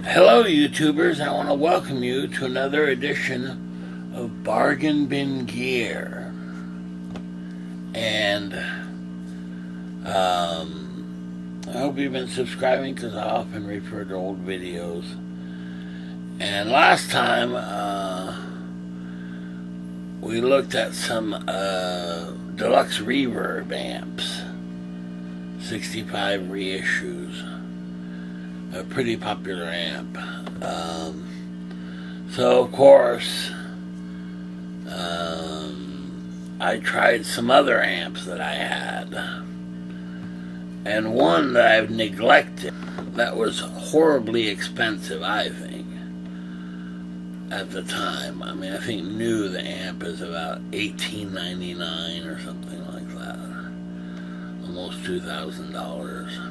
Hello YouTubers, I want to welcome you to another edition of Bargain Bin Gear. And I hope you've been subscribing because I often refer to old videos. And last time we looked at some deluxe reverb amps, 65 reissues. A pretty popular amp. So of course I tried some other amps that I had, and one that I've neglected that was horribly expensive, I think, at the time. I mean, I think new the amp is about $18.99 or something like that, almost $2,000.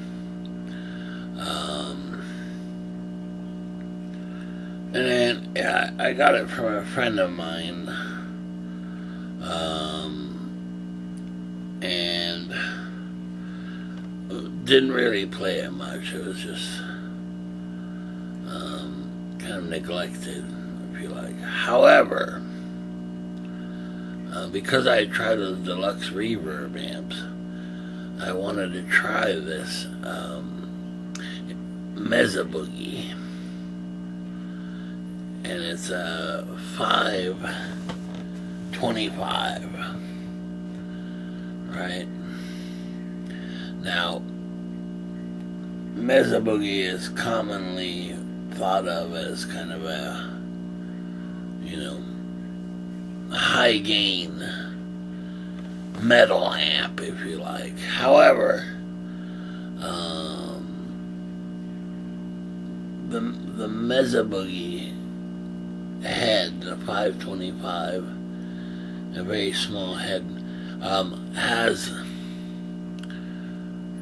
And then, yeah, I got it from a friend of mine, and didn't really play it much. It was just kind of neglected, if you like. However, because I tried those deluxe reverb amps, I wanted to try this Mesa Boogie, and it's a 525, right? Now, Mesa Boogie is commonly thought of as kind of a, high gain metal amp, if you like. However, the Mesa Boogie head, the 525, a very small head, has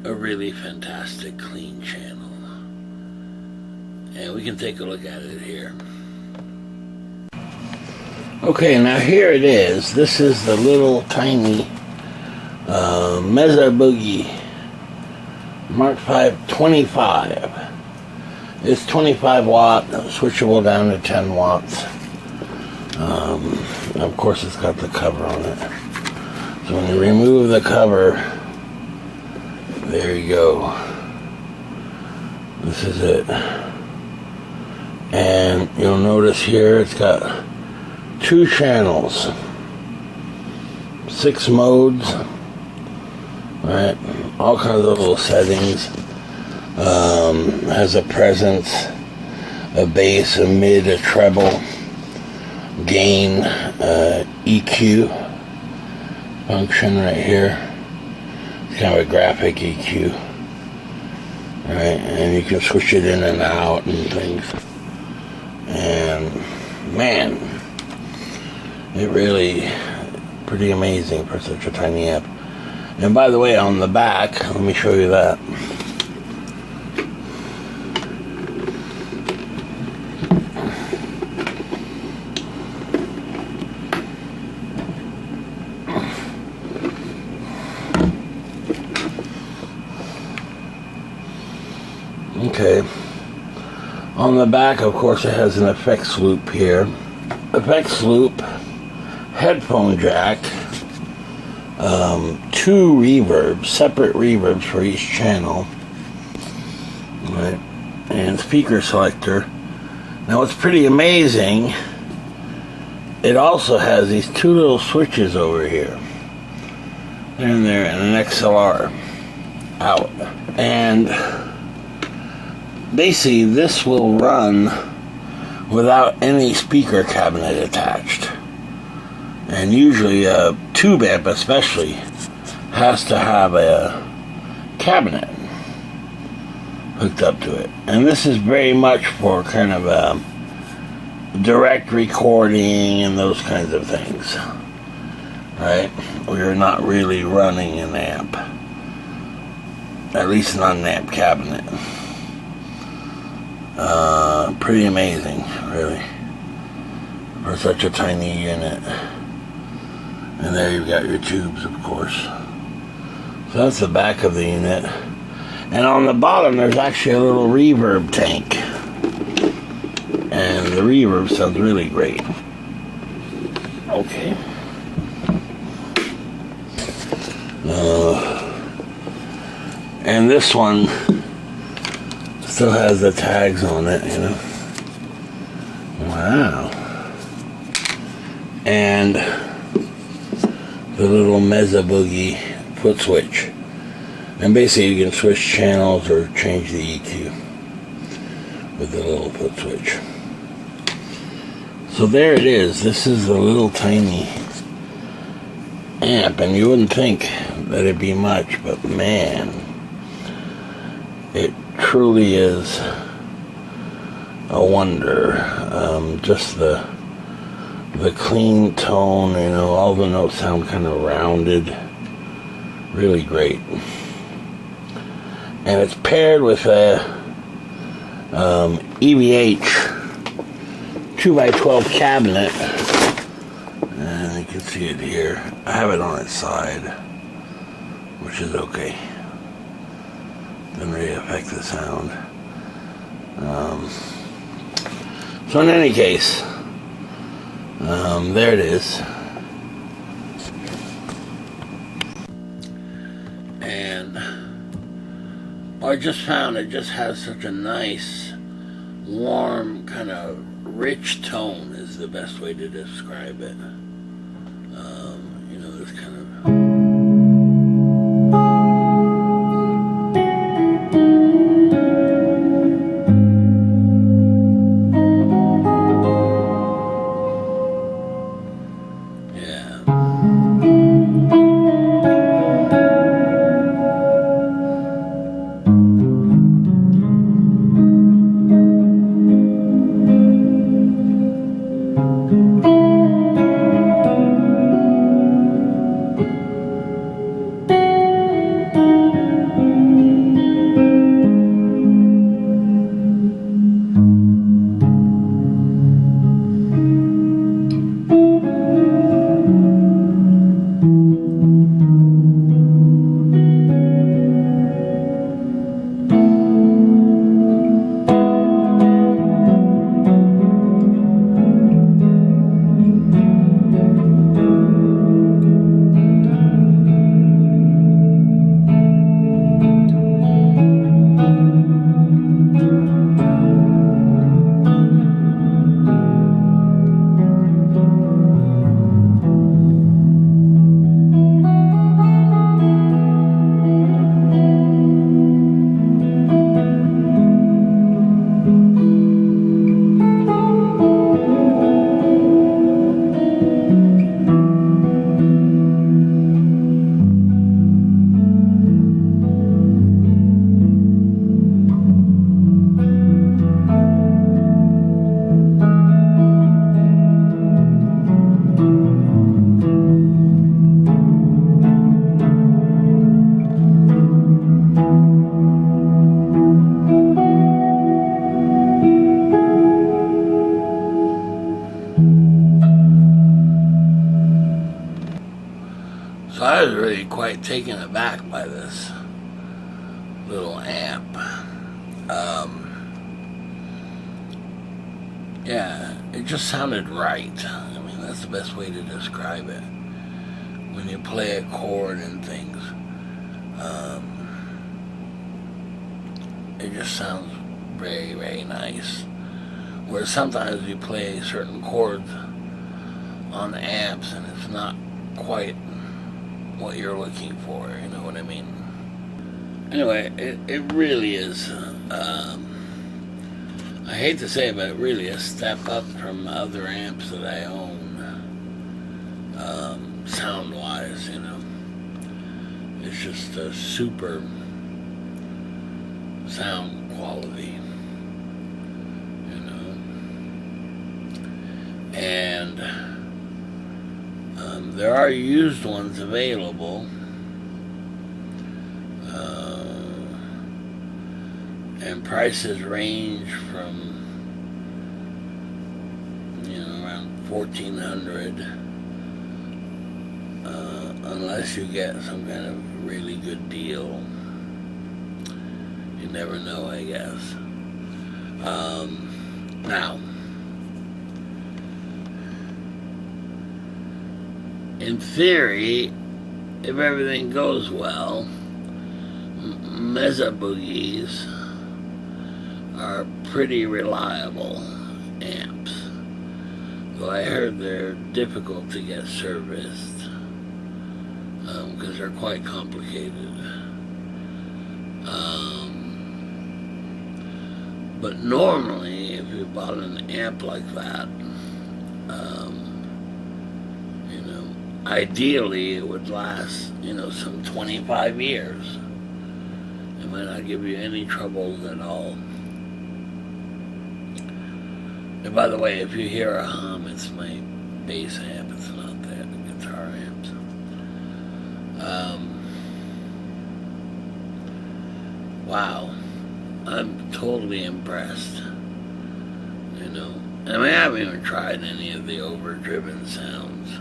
a really fantastic clean channel, and we can take a look at it here. Okay, now here it is. This is the little tiny Mesa Boogie Mark 525. It's 25 watt, switchable down to 10 watts. Of course, it's got the cover on it. So when you remove the cover, there you go. This is it. And you'll notice here it's got 2 channels, 6 modes, right? All kinds of little settings. Has a presence, a bass, a mid, a treble, gain, EQ function right here. It's kind of a graphic EQ, right? And you can switch it in and out and things. And man, it really pretty amazing for such a tiny amp. And by the way, on the back, let me show you that. Okay, on the back, of course, it has an effects loop here. Effects loop, headphone jack, 2 reverbs, separate reverbs for each channel, right? And speaker selector. Now, what's pretty amazing, it also has these 2 little switches over here. There and there, and an XLR out. And basically, this will run without any speaker cabinet attached. And usually a tube amp especially has to have a cabinet hooked up to it. And this is very much for kind of a direct recording and those kinds of things, right? Where you're not really running an amp, at least not an amp cabinet. Pretty amazing, really, for such a tiny unit. And there you've got your tubes, of course. So that's the back of the unit. And on the bottom, there's actually a little reverb tank. and the reverb sounds really great. Okay. And this one still has the tags on it, you know. Wow. And the little Mesa Boogie foot switch. And basically you can switch channels or change the EQ with the little foot switch. So there it is. This is a little tiny amp, and you wouldn't think that it'd be much, but man, it truly is a wonder. Just the clean tone, you know, all the notes sound kind of rounded, really great. And it's paired with a EVH 2x12 cabinet, and you can see it here. I have it on its side, which is okay. Doesn't really affect the sound. So in any case, there it is. And I just found it just has such a nice, warm, kind of rich tone is the best way to describe it. You know, this kind of... So I was really quite taken aback by this little amp. Yeah, it just sounded right. I mean, that's the best way to describe it. When you play a chord and things, it just sounds very, very nice. Where sometimes you play certain chords on amps and it's not quite what you're looking for, you know what I mean? Anyway, it really is, I hate to say it, but really a step up from other amps that I own, sound-wise, you know. It's just a super sound quality, you know. And there are used ones available, and prices range from, you know, around $1,400, unless you get some kind of really good deal. You never know, I guess. Now, in theory, if everything goes well, Mesa Boogies are pretty reliable amps. Though I heard they're difficult to get serviced because they're quite complicated. But normally, if you bought an amp like that, ideally it would last, some 25 years. It might not give you any troubles at all. And by the way, if you hear a hum, it's my bass amp, it's not the guitar amps. Wow, I'm totally impressed. I haven't even tried any of the overdriven sounds.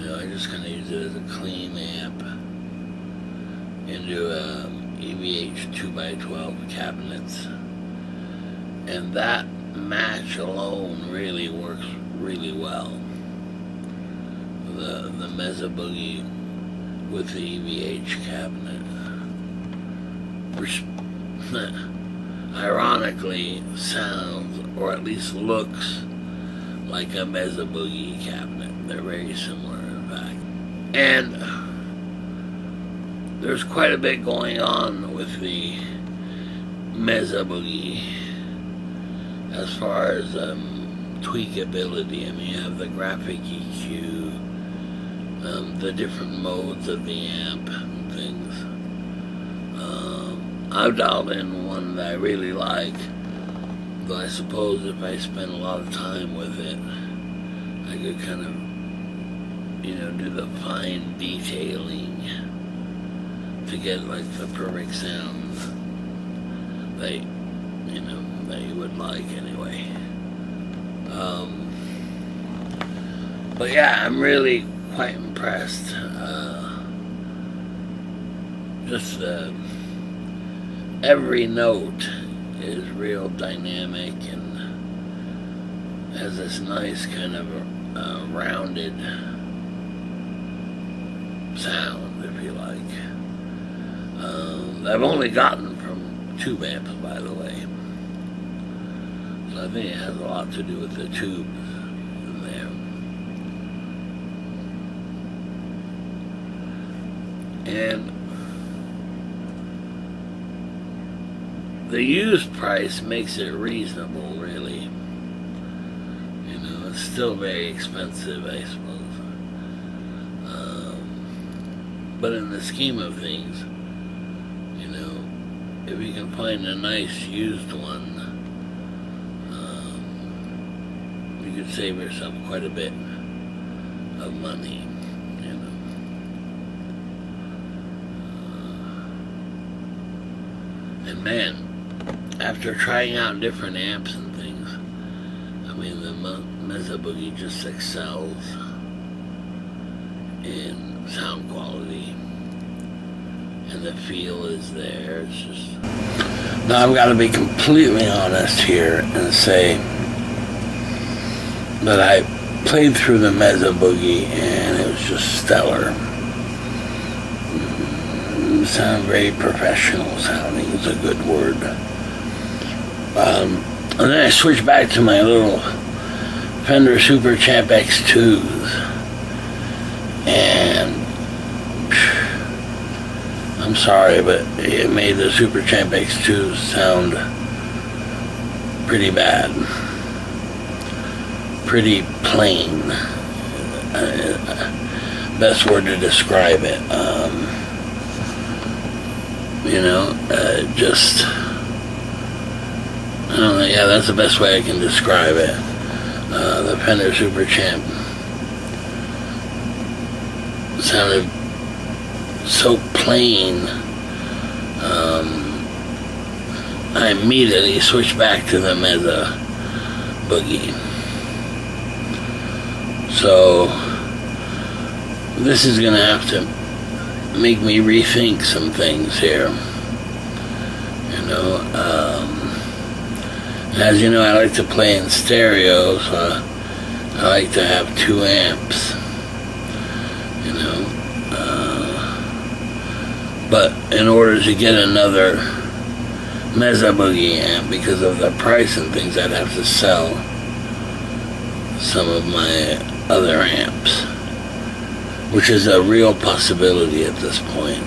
I just kind of use it as a clean amp into EVH 2x12 cabinets, and that match alone really works really well. The Mesa Boogie with the EVH cabinet, which ironically sounds, or at least looks, like a Mesa Boogie cabinet. They're very similar, in fact. And there's quite a bit going on with the Mesa Boogie as far as tweakability. You have the graphic EQ, the different modes of the amp and things. I've dialed in one that I really like, though I suppose if I spent a lot of time with it, I could kind of, do the fine detailing to get like the perfect sounds that you would like anyway. But yeah, I'm really quite impressed. Just every note is real dynamic and has this nice kind of rounded sound, if you like. I've only gotten from tube amps, by the way. So I think it has a lot to do with the tubes in there. And the used price makes it reasonable, really. It's still very expensive, I suppose. But in the scheme of things, if you can find a nice used one, you could save yourself quite a bit of money, And man, after trying out different amps and things, the Mesa Boogie just excels in sound quality, and the feel is there. It's just... Now I've got to be completely honest here and say that I played through the Mesa Boogie and it was just stellar. It sounded very professional sounding, is a good word. And then I switched back to my little Fender Super Champ X2s, and I'm sorry, but it made the Super Champ X2s sound pretty bad, pretty plain. Best word to describe it. Just, I don't know, yeah, that's the best way I can describe it. The Fender Super Champ sounded so plain. I immediately switched back to the Mesa Boogie. So this is gonna have to make me rethink some things here. As you know, I like to play in stereo, so I like to have 2 amps. you know. But in order to get another Mesa Boogie amp, because of the price and things, I'd have to sell some of my other amps, which is a real possibility at this point.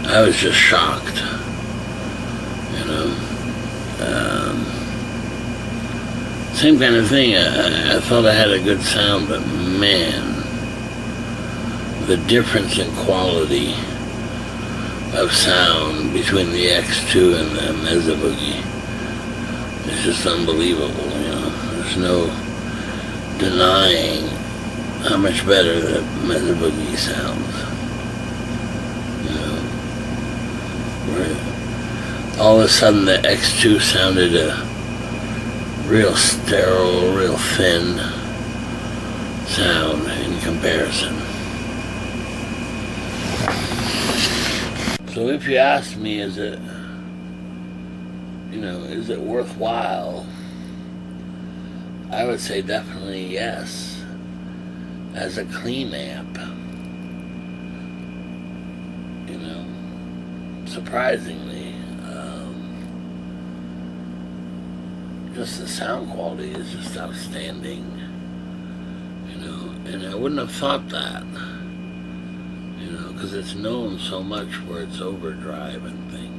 I was just shocked, you know. Same kind of thing. I thought I had a good sound, but man, the difference in quality of sound between the X2 and the Mesa Boogie is just unbelievable, you know. There's no denying how much better the Mesa Boogie sounds, you know. Where all of a sudden the X2 sounded real sterile, real thin sound in comparison. So if you ask me, is it worthwhile? I would say definitely yes, as a clean amp. You know, surprisingly, just the sound quality is just outstanding. You know, and I wouldn't have thought that. You know, because it's known so much for its overdrive and things.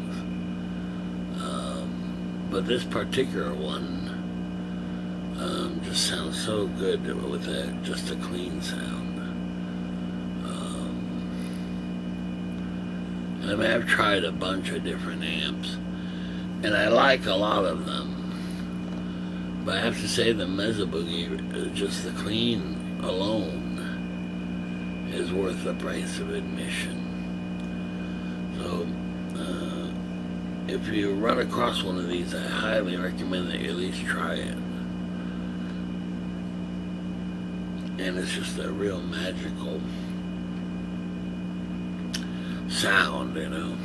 But this particular one just sounds so good with just a clean sound. And I mean, I've tried a bunch of different amps, and I like a lot of them. But I have to say the Mesa Boogie, just the clean alone, is worth the price of admission. So, if you run across one of these, I highly recommend that you at least try it. And it's just a real magical sound, you know.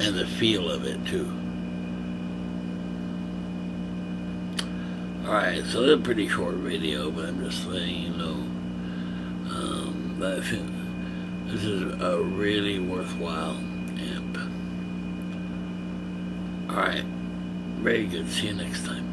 And the feel of it, too. Alright, so it's a pretty short video, but I'm just letting you know that I think this is a really worthwhile amp. Alright, very good. See you next time.